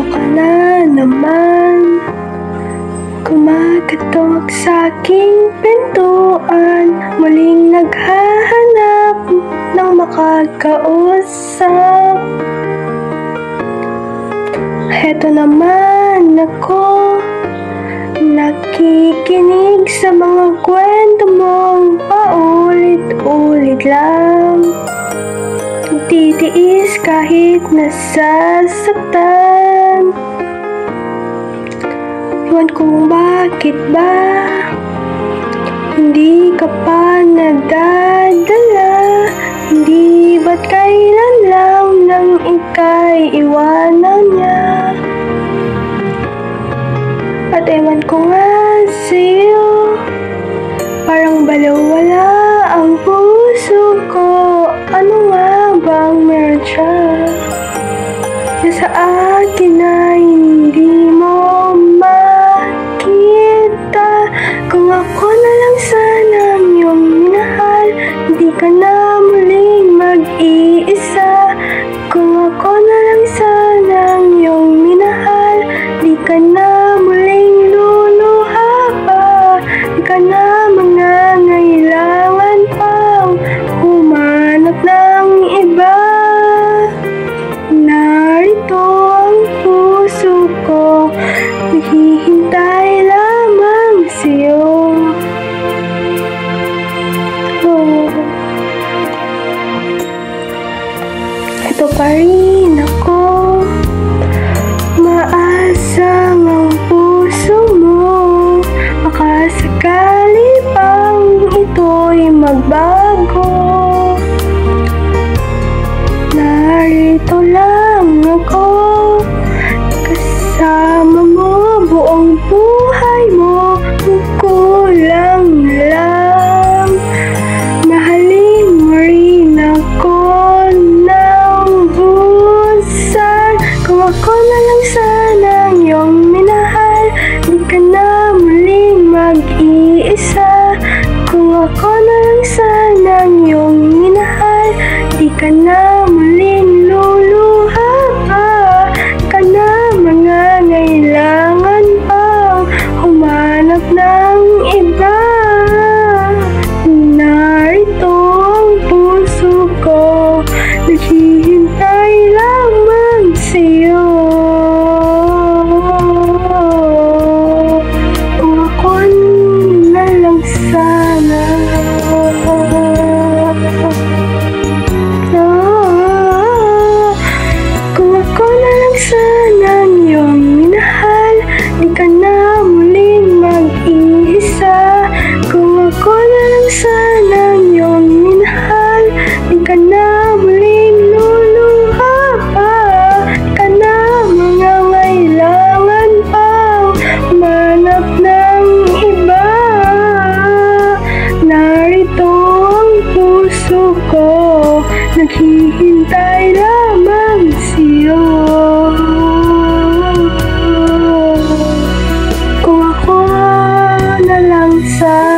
ka na naman kumakatok sa aking pintuan, muling naghahanap ng makakausap. Heto naman ako, nakikinig sa mga kwento mong paulit-ulit lang. Titiis kahit nasasaktan. Iwan kung bakit ba hindi ka pa nadadala. Hindi ba't kailan lang nang ika'y iwanan niya. At ewan ko nga sa'yo, parang balawala ang puso ko. Ano nga bang meron siya na sa akin ay hindi mo makita? Kung ako na lang sana ang iyong minahal, hindi ka na muling mag-iisa. Kung ako na lang sana ang iyong minahal, di ka na muling luluha pa. Di ka na mangangailangan pang humanap ng iba. Narito ang puso ko, naghihintay lamang sa'yo. Ito pa rin ako, maasang ang puso mo, makasakali pang ito'y magbago. Narito lang ako, kasama mo buong buhay mo, kulang lang. Mahalin mo rin ako ng busan. Kung ako na lang sana ang iyong minahal, di ka na muling mag-iisa. Kung ako na lang sana ang iyong minahal, di ka na muling luluha pa. Di ka na mangangailangan pang humanap ng iba. Narito ang puso ko, naghihintay lamang sa'yo. Kung ako na lang sana, kung ako na lang sana ang iyong minahal, di ka na muling mag-iisa. Kung ako na lang sana ang iyong minahal, di ka na muling luluha pa. Di ka na mangangailangan pang humanap ng iba. Narito ang puso ko, naghihintay lamang sa'yo. Kung ako na lang sana